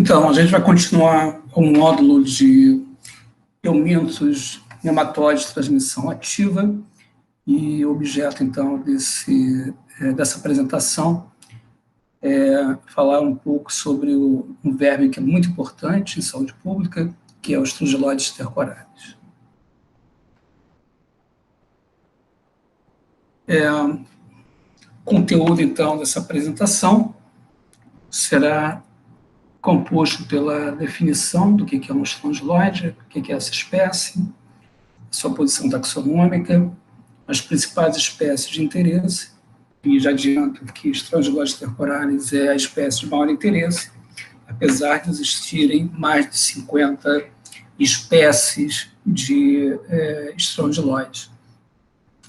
Então, a gente vai continuar o módulo de eumintos nematóides de transmissão ativa e o objeto, então, dessa apresentação é falar um pouco sobre um verme que é muito importante em saúde pública, que é os Strongyloides stercoralis. O conteúdo, então, dessa apresentação será composto pela definição do que é um estrongiloide, o que é essa espécie, sua posição taxonômica, as principais espécies de interesse, e já adianto que Strongyloides stercoralis é a espécie de maior interesse, apesar de existirem mais de 50 espécies de estrongiloides.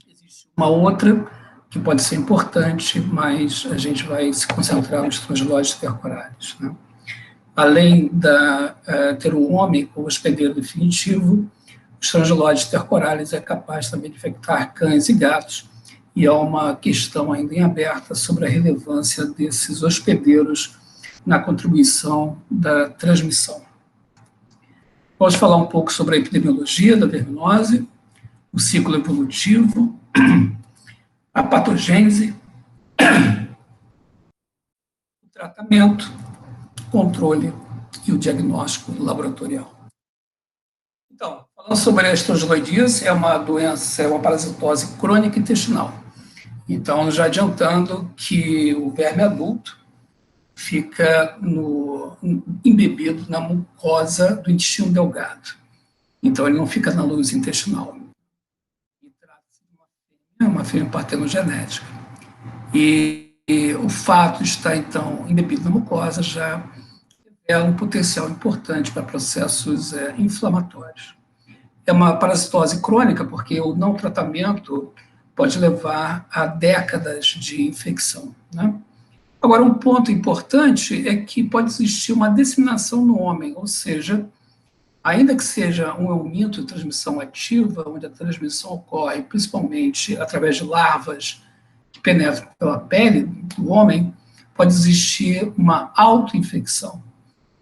Existe uma outra que pode ser importante, mas a gente vai se concentrar nos Strongyloides stercoralis, né? Além de ter o homem como hospedeiro definitivo, o Strongyloides stercoralis é capaz também de infectar cães e gatos, e há uma questão ainda em aberta sobre a relevância desses hospedeiros na contribuição da transmissão. Vamos falar um pouco sobre a epidemiologia da verminose, o ciclo evolutivo, a patogênese, o tratamento, o controle e o diagnóstico laboratorial. Então, falando sobre a estrongiloidíase, é uma doença, é uma parasitose crônica intestinal. Então, já adiantando que o verme adulto fica embebido na mucosa do intestino delgado. Então, ele não fica na luz intestinal. E trata-se de uma fêmea partenogenética. E o fato de estar, então, embebido na mucosa já é um potencial importante para processos inflamatórios. É uma parasitose crônica, porque o não tratamento pode levar a décadas de infecção, né? Agora, um ponto importante é que pode existir uma disseminação no homem, ou seja, ainda que seja um euminto de transmissão ativa, onde a transmissão ocorre principalmente através de larvas que penetram pela pele do homem, pode existir uma autoinfecção.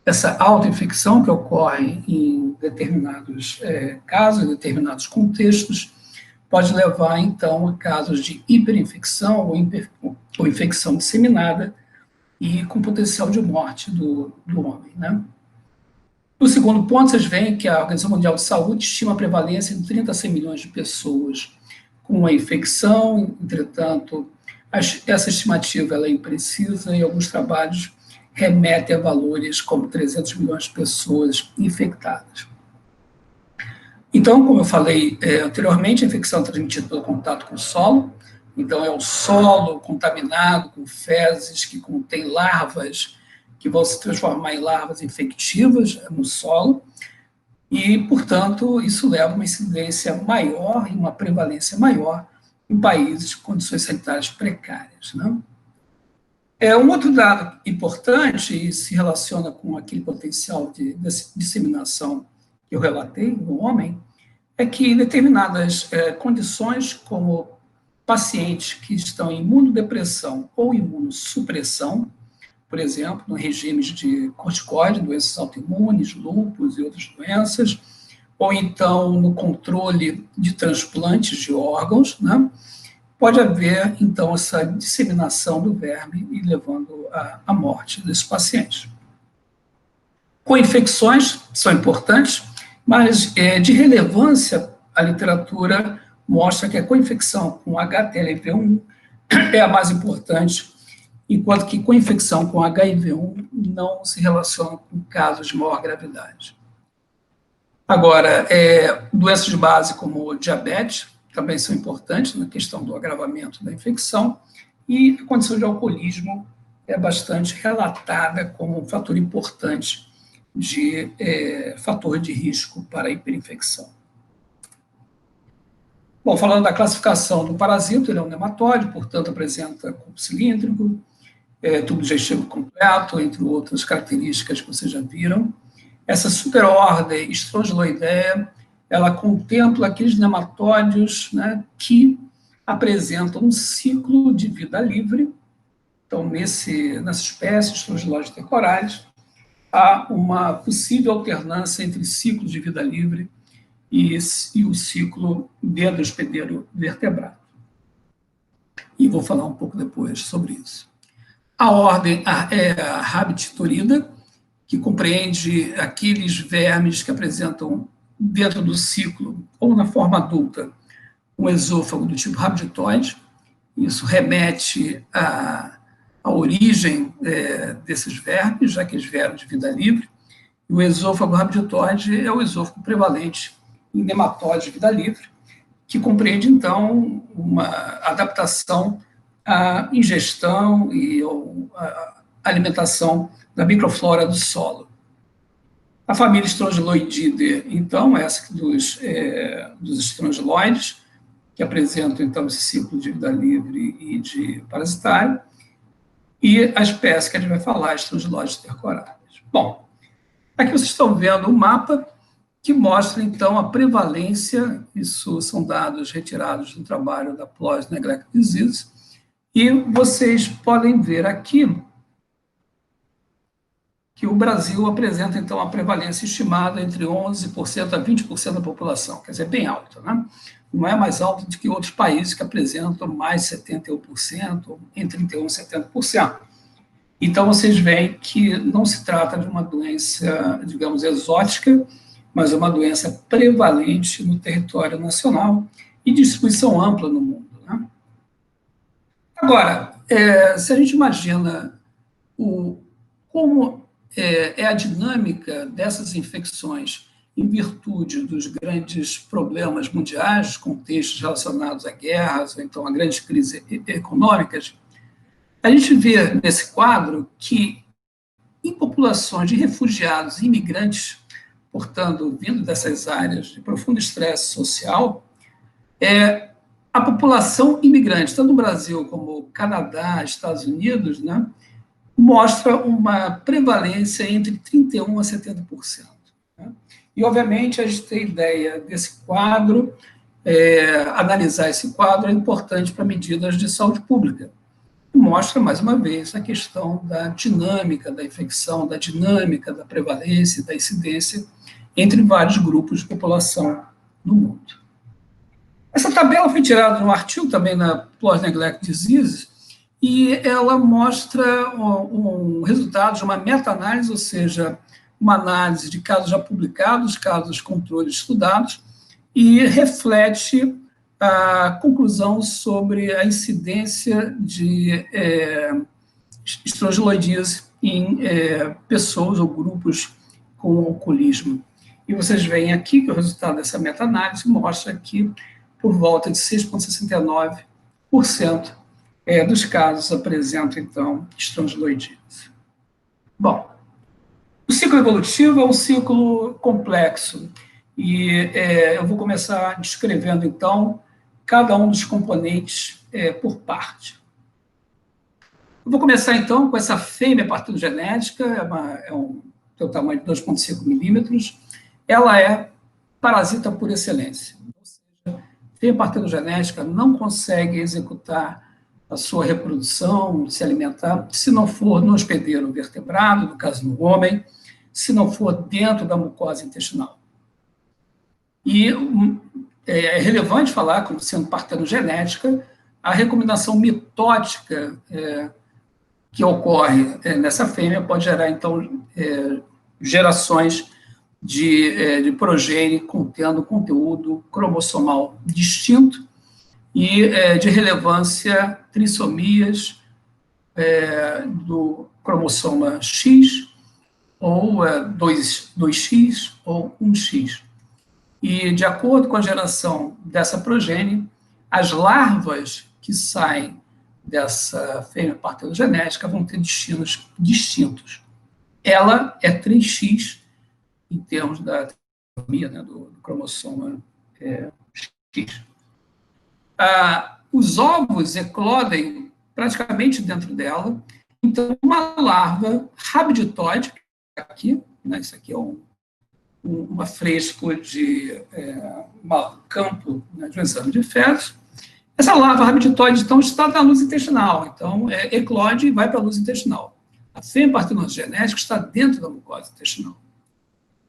Essa autoinfecção que ocorre em determinados casos, em determinados contextos, pode levar, então, a casos de hiperinfecção ou infecção disseminada e com potencial de morte do homem, né? No segundo ponto, vocês veem que a Organização Mundial de Saúde estima a prevalência de 30 a 100 milhões de pessoas com a infecção. Entretanto, essa estimativa ela é imprecisa e alguns trabalhos remetem a valores como 300 milhões de pessoas infectadas. Então, como eu falei anteriormente, a infecção é transmitida pelo contato com o solo. Então, é o solo contaminado com fezes que contém larvas que vão se transformar em larvas infectivas no solo e, portanto, isso leva a uma incidência maior e uma prevalência maior em países com condições sanitárias precárias, né? Um outro dado importante e se relaciona com aquele potencial de disseminação que eu relatei no homem, é que em determinadas condições, como pacientes que estão em imunodepressão ou imunossupressão, por exemplo, no regimes de corticoide, doenças autoimunes, lúpus e outras doenças, ou então no controle de transplantes de órgãos, né? Pode haver, então, essa disseminação do verme e levando à morte desses pacientes. Co-infecções são importantes, mas de relevância, a literatura mostra que a co-infecção com HTLV1 é a mais importante, enquanto que co-infecção com HIV1 não se relaciona com casos de maior gravidade. Agora, doenças de base como diabetes também são importantes na questão do agravamento da infecção, e a condição de alcoolismo é bastante relatada como um fator importante de fator de risco para a hiperinfecção. Bom, falando da classificação do parasita, ele é um nematóide, portanto apresenta corpo cilíndrico, tubo digestivo completo, entre outras características que vocês já viram. Essa superordem Strongyloidea, ela contempla aqueles nematóides, né, que apresentam um ciclo de vida livre. Então, nessa espécie, Strongyloides stercoralis, há uma possível alternância entre ciclos de vida livre e o ciclo dentro do hospedeiro vertebrado. E vou falar um pouco depois sobre isso. A ordem é a Habchitorida, que compreende aqueles vermes que apresentam dentro do ciclo, ou na forma adulta, um esôfago do tipo rabditoide. Isso remete à origem desses vermes, já que eles vieram de vida livre. E o esôfago rabditoide é o esôfago prevalente em nematóide de vida livre, que compreende, então, uma adaptação à ingestão e à alimentação da microflora do solo. A família Strongyloididae, então, é essa dos estrongiloides, que apresentam, então, esse ciclo de vida livre e de parasitário, e a espécie que a gente vai falar, Strongyloides stercorates. Bom, aqui vocês estão vendo um mapa que mostra, então, a prevalência, isso são dados retirados do trabalho da Ploy's Neglect Disease, e vocês podem ver aqui que o Brasil apresenta, então, a prevalência estimada entre 11% a 20% da população, quer dizer, bem alta, né? Não é mais alta do que outros países que apresentam mais 71%, entre 31% e 70%. Então, vocês veem que não se trata de uma doença, digamos, exótica, mas é uma doença prevalente no território nacional e distribuição ampla no mundo, né? Agora, se a gente imagina como é a dinâmica dessas infecções em virtude dos grandes problemas mundiais, contextos relacionados a guerras, ou então a grandes crises econômicas, a gente vê nesse quadro que, em populações de refugiados e imigrantes, portanto, vindo dessas áreas de profundo estresse social, a população imigrante, tanto no Brasil como Canadá, Estados Unidos, né, mostra uma prevalência entre 31% a 70%. Né? E, obviamente, a gente tem ideia desse quadro, analisar esse quadro é importante para medidas de saúde pública. Mostra, mais uma vez, a questão da dinâmica da infecção, da dinâmica da prevalência, da incidência entre vários grupos de população no mundo. Essa tabela foi tirada no artigo também na Ploy's Neglect Disease, e ela mostra um resultado de uma meta-análise, ou seja, uma análise de casos já publicados, casos controles estudados, e reflete a conclusão sobre a incidência de estrongiloidíase em pessoas ou grupos com alcoolismo. E vocês veem aqui que o resultado dessa meta-análise mostra que por volta de 6,69% dos casos apresentam, então, estrongiloidíase. Bom, o ciclo evolutivo é um ciclo complexo, e eu vou começar descrevendo, então, cada um dos componentes por parte. Eu vou começar, então, com essa fêmea parteноgenética, tem o tamanho de 2,5 milímetros, ela é parasita por excelência. Ou seja, a fêmea parteноgenética não consegue executar a sua reprodução, se alimentar, se não for no hospedeiro vertebrado, no caso no homem, se não for dentro da mucosa intestinal. E é relevante falar, como sendo partenogenética, a recombinação mitótica que ocorre nessa fêmea pode gerar, então, gerações de progênie contendo conteúdo cromossomal distinto e de relevância trissomias do cromossoma X, ou 2X, ou 1X. E, de acordo com a geração dessa progênie, as larvas que saem dessa fêmea partenogenética vão ter destinos distintos. Ela é 3X, em termos da trisotomia, né, do cromosoma X. Os ovos eclodem praticamente dentro dela, então uma larva rabditoide, aqui, né, isso aqui é uma fresco de um campo, né, de um exame de fezes. Essa larva rabditoide, então, está na luz intestinal, então eclode e vai para a luz intestinal. fêmea partenogénica está dentro da mucosa intestinal.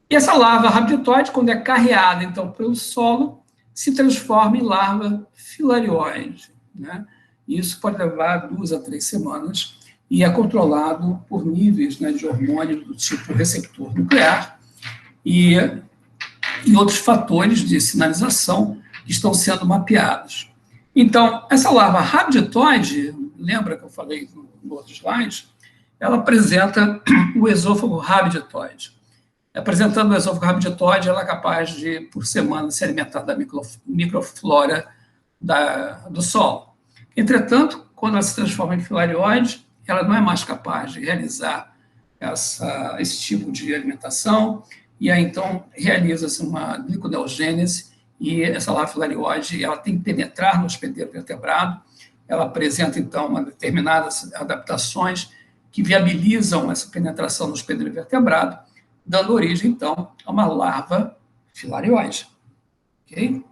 E essa larva rabditoide, quando é carreada, então, pelo solo, se transforma em larva filarioide, né? Isso pode levar 2 a 3 semanas e é controlado por níveis, né, de hormônio do tipo receptor nuclear e outros fatores de sinalização que estão sendo mapeados. Então, essa larva rabditoide, lembra que eu falei no outro slide, ela apresenta o esôfago rabditoide. Apresentando o esôfago rabditoide, ela é capaz de, por semana, se alimentar da microflora do solo. Entretanto, quando ela se transforma em filarioide, ela não é mais capaz de realizar esse tipo de alimentação, e aí, então, realiza-se uma gliconeogênese, e essa larva filarioide, ela tem que penetrar no hospedeiro vertebrado, ela apresenta, então, determinadas adaptações que viabilizam essa penetração no hospedeiro vertebrado, dando origem, então, a uma larva filarioide. Ok?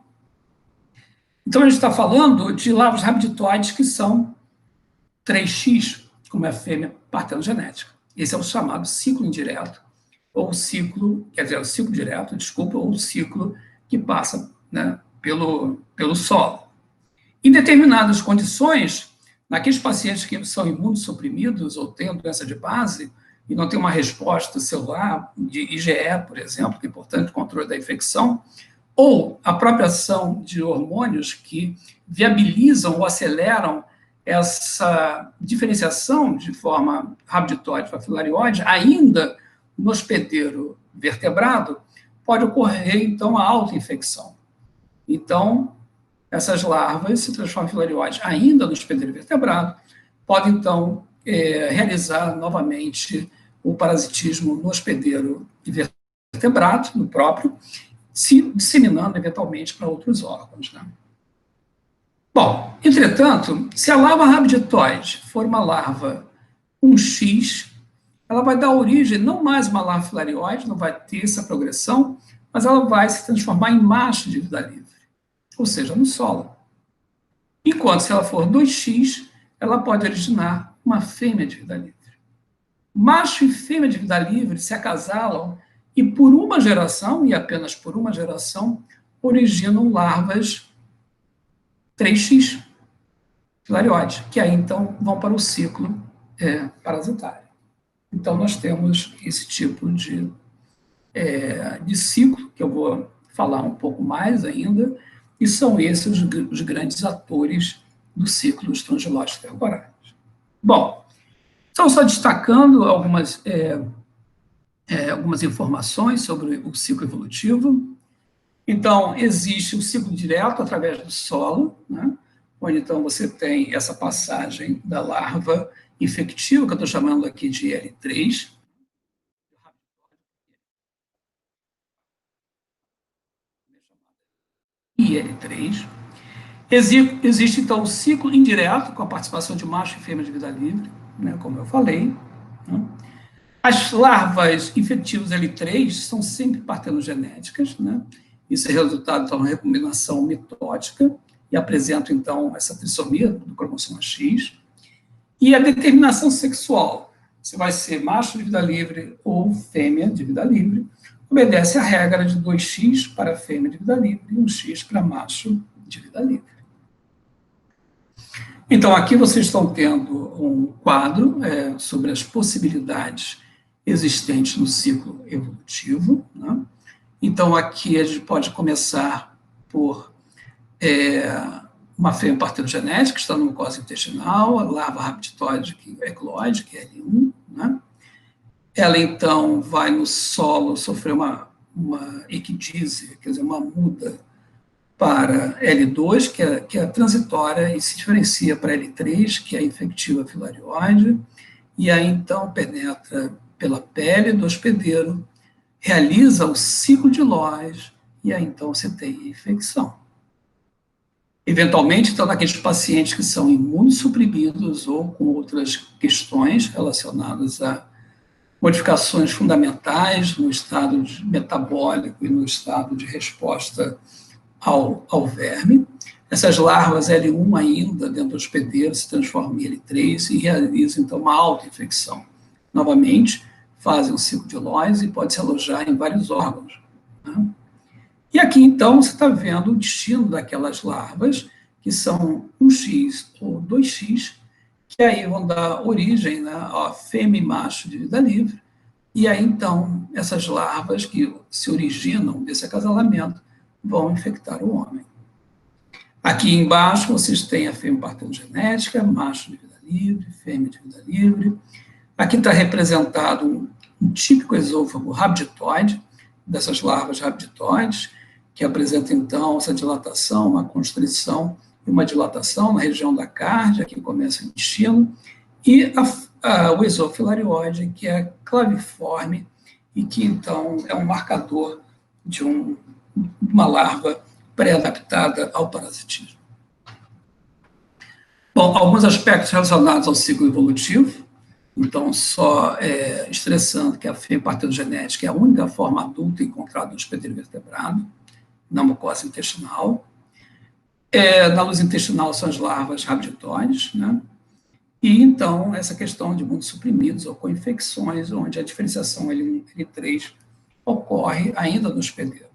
Então, a gente está falando de larvas rabditoides que são 3x, como é a fêmea partenogenética. Esse é o chamado ciclo indireto, ou ciclo, quer dizer, o ciclo direto, desculpa, ou o ciclo que passa, né, pelo solo. Em determinadas condições, naqueles pacientes que são imunossuprimidos ou têm doença de base e não têm uma resposta celular de IgE, por exemplo, que é importante o controle da infecção, ou a própria ação de hormônios que viabilizam ou aceleram essa diferenciação de forma rabditoide para filarioide, ainda no hospedeiro vertebrado, pode ocorrer, então, a autoinfecção. Então, essas larvas se transformam em filarioide ainda no hospedeiro vertebrado, podem, então, realizar novamente o parasitismo no hospedeiro vertebrado, no próprio, se disseminando eventualmente para outros órgãos, né? Bom, entretanto, se a larva rabditoide for uma larva 1x, ela vai dar origem não mais uma larva filarioide, não vai ter essa progressão, mas ela vai se transformar em macho de vida livre, ou seja, no solo. Enquanto, se ela for 2x, ela pode originar uma fêmea de vida livre. Macho e fêmea de vida livre se acasalam e, por uma geração, e apenas por uma geração, originam larvas 3x, filarioide, que aí, então, vão para o ciclo parasitário. Então, nós temos esse tipo de ciclo, que eu vou falar um pouco mais ainda, e são esses os grandes atores do ciclo estrongilógico temporário. Bom, então, só destacando algumas informações sobre o ciclo evolutivo. Então, existe o ciclo direto através do solo, né, onde, então, você tem essa passagem da larva infectiva, que eu estou chamando aqui de L3, e L3. Existe, então, o ciclo indireto, com a participação de macho e fêmea de vida livre, né, como eu falei. Né. As larvas infectivas L3 são sempre partenogenéticas, né? Isso é resultado, então, de uma recombinação mitótica e apresenta, então, essa trissomia do cromossomo X. E a determinação sexual, se vai ser macho de vida livre ou fêmea de vida livre, obedece à regra de 2x para fêmea de vida livre e 1x para macho de vida livre. Então, aqui vocês estão tendo um quadro sobre as possibilidades existentes no ciclo evolutivo, né? Então, aqui a gente pode começar por uma fêmea partenogenética, que está na mucosa intestinal, a larva rabditoide ecloide, que é L1, né? Ela, então, vai no solo sofrer uma equidise, quer dizer, uma muda para L2, que é a transitória, e se diferencia para L3, que é a infectiva filarioide, e aí, então, penetra pela pele do hospedeiro, realiza o ciclo de Lois, e aí, então, você tem a infecção. Eventualmente, então, naqueles pacientes que são imunossuprimidos ou com outras questões relacionadas a modificações fundamentais no estado metabólico e no estado de resposta ao verme. Essas larvas L1 ainda dentro do hospedeiro se transformam em L3 e realizam, então, uma autoinfecção novamente, fazem um ciclo de Lois e pode se alojar em vários órgãos, né? E aqui, então, você está vendo o destino daquelas larvas, que são 1x ou 2x, que aí vão dar origem, né, a fêmea e macho de vida livre, e aí, então, essas larvas que se originam desse acasalamento vão infectar o homem. Aqui embaixo vocês têm a fêmea partenogênética, macho de vida livre, fêmea de vida livre. Aqui está representado um típico esôfago rabditoide, dessas larvas rabditoides, que apresenta, então, essa dilatação, uma constrição e uma dilatação na região da cárdia, que começa o intestino, e o esofilariode, que é claviforme e que, então, é um marcador de uma larva pré-adaptada ao parasitismo. Bom, alguns aspectos relacionados ao ciclo evolutivo. Então, só estressando que a fêmea partenogênética é a única forma adulta encontrada no hospedeiro vertebrado, na mucosa intestinal. Na luz intestinal são as larvas rabditoides, né? E, então, essa questão de mundos suprimidos ou com infecções, onde a diferenciação L1 e L3 ocorre ainda no hospedeiro.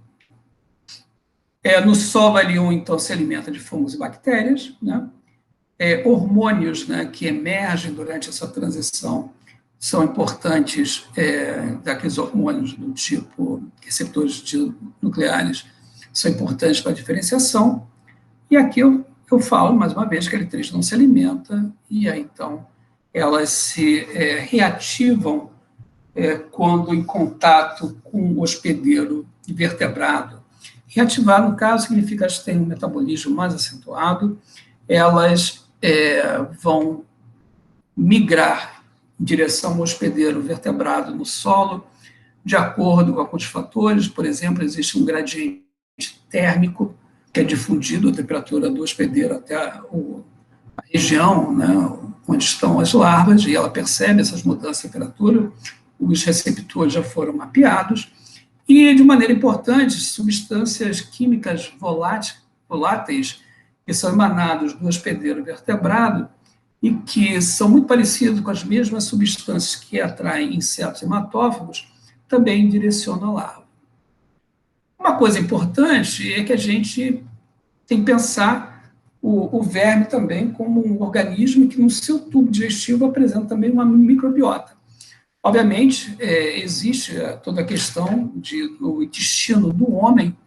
No solo L1, então, se alimenta de fungos e bactérias, né? Hormônios, né, que emergem durante essa transição são importantes, daqueles hormônios do tipo receptores nucleares são importantes para a diferenciação. E aqui eu falo, mais uma vez, que a L3 não se alimenta, e aí, então, elas se reativam quando em contato com o hospedeiro vertebrado. Reativar, no caso, significa que elas têm um metabolismo mais acentuado, elas vão migrar em direção ao hospedeiro vertebrado no solo, de acordo com alguns fatores. Por exemplo, existe um gradiente térmico que é difundido a temperatura do hospedeiro até a região, né, onde estão as larvas, e ela percebe essas mudanças de temperatura. Os receptores já foram mapeados. E, de maneira importante, substâncias químicas voláteis que são emanados do hospedeiro vertebrado e que são muito parecidos com as mesmas substâncias que atraem insetos hematófagos, também direcionam a larva. Uma coisa importante é que a gente tem que pensar o verme também como um organismo que, no seu tubo digestivo, apresenta também uma microbiota. Obviamente, existe toda a questão do intestino do homem,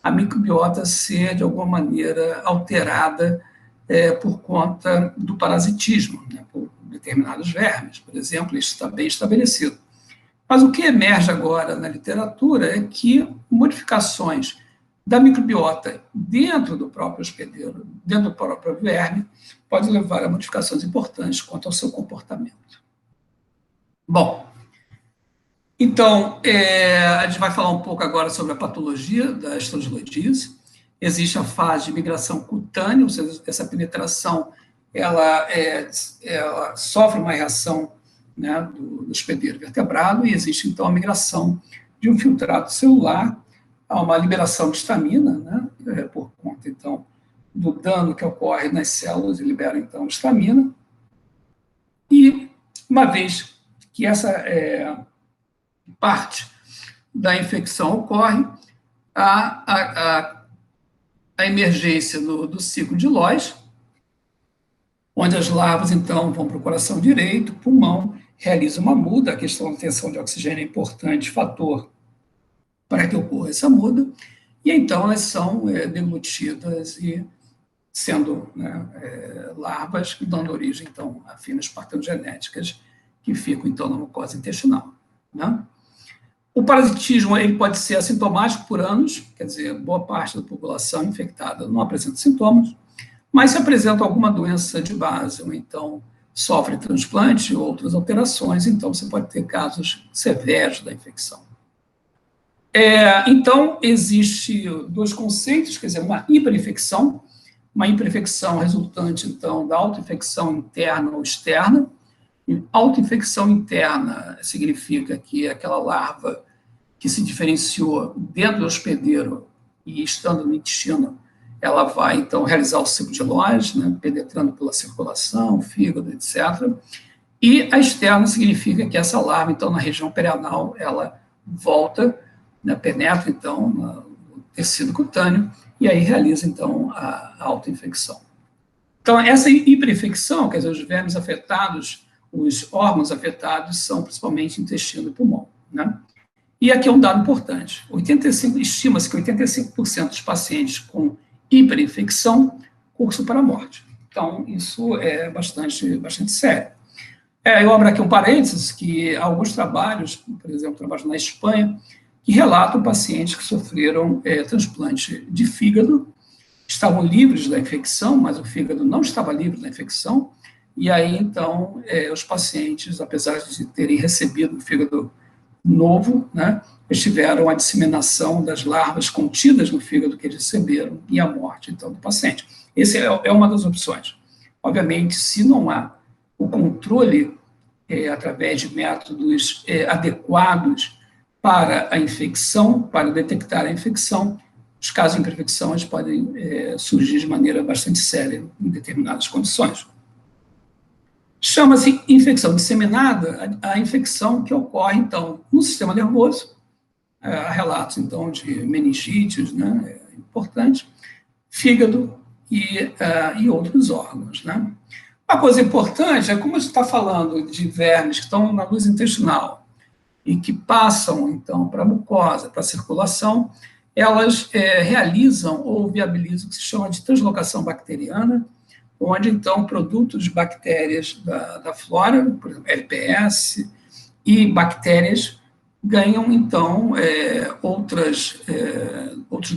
a microbiota ser, de alguma maneira, alterada por conta do parasitismo, né, por determinados vermes, por exemplo, isso está bem estabelecido. Mas o que emerge agora na literatura é que modificações da microbiota dentro do próprio hospedeiro, dentro do próprio verme, pode levar a modificações importantes quanto ao seu comportamento. Bom, então, a gente vai falar um pouco agora sobre a patologia da estrangeloidíase. Existe a fase de migração cutânea, ou seja, essa penetração ela sofre uma reação, né, do hospedeiro vertebrado, e existe, então, a migração de um filtrado celular a uma liberação de histamina, né, por conta, então, do dano que ocorre nas células e libera, então, histamina. E, uma vez que essa parte da infecção ocorre, a emergência do ciclo de Lois, onde as larvas, então, vão para o coração direito, pulmão, realizam uma muda. A questão da tensão de oxigênio é importante fator para que ocorra essa muda, e então elas são deglutidas e sendo, né, larvas, dando origem, então, a fêmeas partenogenéticas que ficam, então, na mucosa intestinal, né? O parasitismo ele pode ser assintomático por anos, quer dizer, boa parte da população infectada não apresenta sintomas, mas se apresenta alguma doença de base, ou então sofre transplante ou outras alterações, então você pode ter casos severos da infecção. Então, existe dois conceitos, quer dizer, uma hiperinfecção resultante, então, da autoinfecção interna ou externa. Autoinfecção interna significa que aquela larva que se diferenciou dentro do hospedeiro e estando no intestino, ela vai, então, realizar o ciclo de Lois, né, penetrando pela circulação, fígado, etc. E a externa significa que essa larva, então, na região perianal, ela volta, né, penetra, então, no tecido cutâneo, e aí realiza, então, a autoinfecção. Então, essa hiperinfecção, quer dizer, os vermes afetados, os órgãos afetados são principalmente intestino e pulmão, né? E aqui é um dado importante: estima-se que 85% dos pacientes com hiperinfecção cursam para a morte. Então, isso é bastante sério. Eu abro aqui um parênteses, que há alguns trabalhos, por exemplo, trabalhos na Espanha, que relatam pacientes que sofreram transplante de fígado, estavam livres da infecção, mas o fígado não estava livre da infecção, e aí, então, os pacientes, apesar de terem recebido o fígado novo, né, eles tiveram a disseminação das larvas contidas no fígado que eles receberam e a morte, então, do paciente. Essa é uma das opções. Obviamente, se não há o controle através de métodos adequados para a infecção, para detectar a infecção, os casos de infecção eles podem surgir de maneira bastante séria em determinadas condições. Chama-se infecção disseminada a infecção que ocorre, então, no sistema nervoso. Há relatos, então, de meningites, né, importante, fígado e outros órgãos, né. Uma coisa importante é, como a gente está falando de vermes que estão na luz intestinal e que passam, então, para a mucosa, para a circulação, elas realizam ou viabilizam o que se chama de translocação bacteriana, onde, então, produtos de bactérias da flora, por exemplo, LPS, e bactérias ganham, então, outros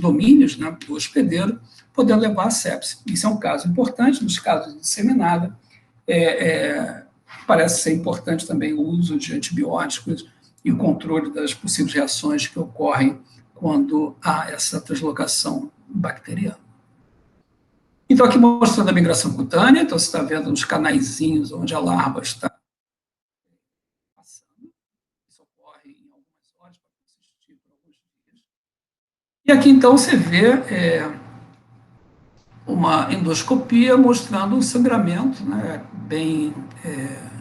domínios, né, do hospedeiro, podendo levar a sepse. Isso é um caso importante. Nos casos de disseminada, parece ser importante também o uso de antibióticos e o controle das possíveis reações que ocorrem quando há essa translocação bacteriana. Então, aqui mostrando a migração cutânea, então você está vendo uns canaizinhos onde a larva está passando. Isso ocorre em algumas horas, pode persistir por alguns dias. E aqui, então, você vê uma endoscopia mostrando um sangramento, né, bem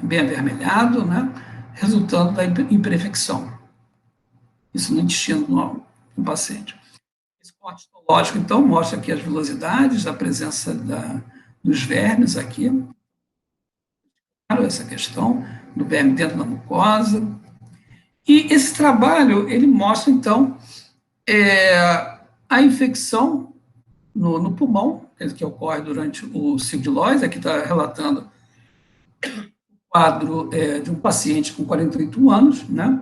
avermelhado, né, resultando da hiperinfecção. Isso no intestino do paciente. Esse corte histológico, então, mostra aqui as velocidades da presença dos vermes aqui. Essa questão do verme dentro da mucosa. E esse trabalho, ele mostra, então, a infecção no pulmão, que ocorre durante o ciclo de Lois. Aqui está relatando o quadro de um paciente com 48 anos, né,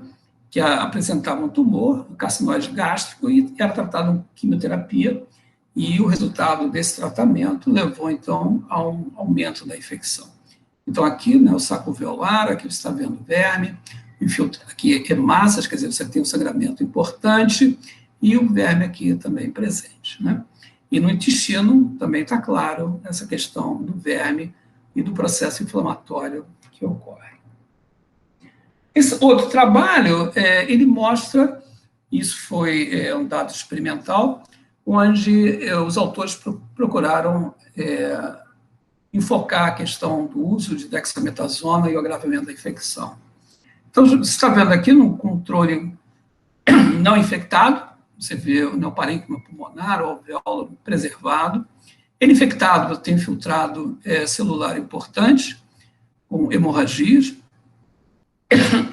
que apresentava um tumor, um carcinoma gástrico, e era tratado com quimioterapia, e o resultado desse tratamento levou, então, a um aumento da infecção. Então, aqui, né, o saco alveolar, aqui você está vendo verme, aqui hemácias, quer dizer, você tem um sangramento importante, e o verme aqui também presente, né? E no intestino também está claro essa questão do verme e do processo inflamatório que ocorre. Esse outro trabalho, ele mostra, isso foi um dado experimental, onde os autores procuraram enfocar a questão do uso de dexametasona e o agravamento da infecção. Então, você está vendo aqui no controle não infectado, você vê o neoparênquima pulmonar, o alvéolo preservado. Ele infectado tem infiltrado celular importante, com hemorragias.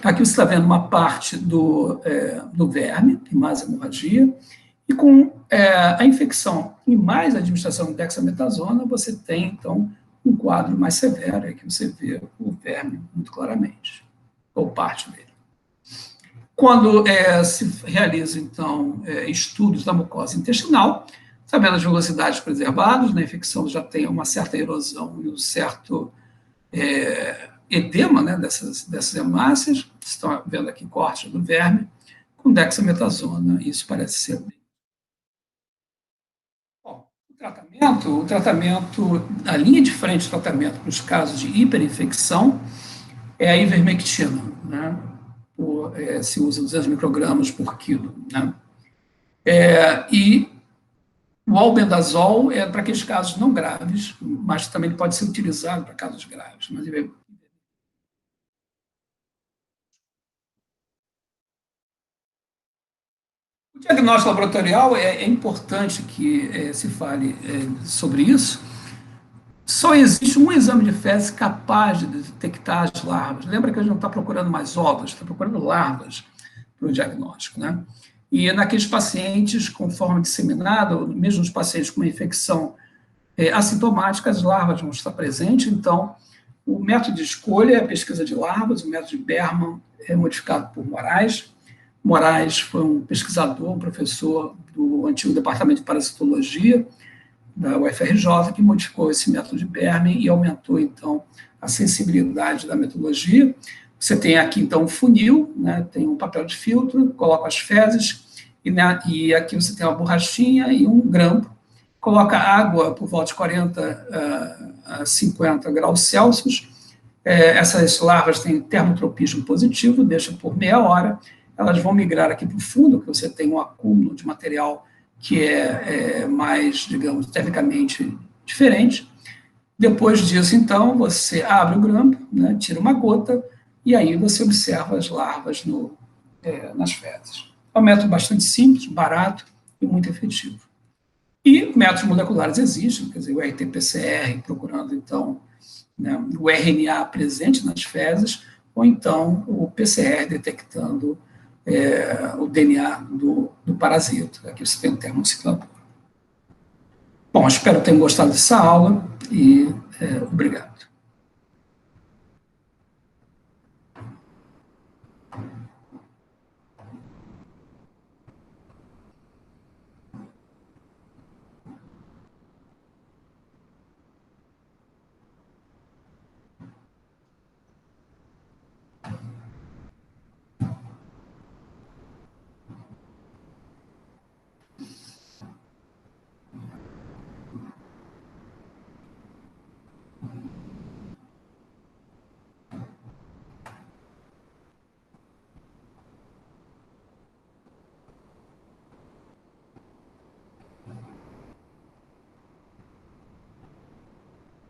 Aqui você está vendo uma parte do verme, tem mais hemorragia, e com a infecção e mais a administração de dexametasona, você tem, então, um quadro mais severo, aqui você vê o verme muito claramente, ou parte dele. Quando se realiza, então, estudos da mucosa intestinal, sabendo as velocidades preservadas, na infecção já tem uma certa erosão e um certo edema, né, dessas hemácias. Vocês estão vendo aqui corte do verme, com dexametasona, isso parece ser bem. Bom, o tratamento, a linha de frente do tratamento para os casos de hiperinfecção é a ivermectina, né? Se usa 200 microgramas por quilo, né? E o albendazol é para aqueles casos não graves, mas também pode ser utilizado para casos graves. Mas O diagnóstico laboratorial é importante que se fale sobre isso. Só existe um exame de fezes capaz de detectar as larvas. Lembra que a gente não está procurando mais ovos, está procurando larvas para o diagnóstico, né? E naqueles pacientes com forma disseminada, ou mesmo os pacientes com uma infecção assintomática, as larvas vão estar presentes. Então, o método de escolha é a pesquisa de larvas, o método de Berman é modificado por Moraes. Moraes foi um pesquisador, um professor do antigo departamento de parasitologia da UFRJ, que modificou esse método de Berman e aumentou, então, a sensibilidade da metodologia. Você tem aqui, então, um funil, né, tem um papel de filtro, coloca as fezes, e aqui você tem uma borrachinha e um grampo, coloca água por volta de 40 a 50 graus Celsius. Essas larvas têm termotropismo positivo, deixa por meia hora, elas vão migrar aqui para o fundo, que você tem um acúmulo de material que é mais, digamos, tecnicamente diferente. Depois disso, então, você abre o grampo, né, tira uma gota, e aí você observa as larvas nas fezes. É um método bastante simples, barato e muito efetivo. E métodos moleculares existem, quer dizer, o RT-PCR, procurando, então, né, o RNA presente nas fezes, ou então o PCR detectando o DNA do parasita. Aqui você tem um termociclador. Bom, espero que tenham gostado dessa aula e obrigado.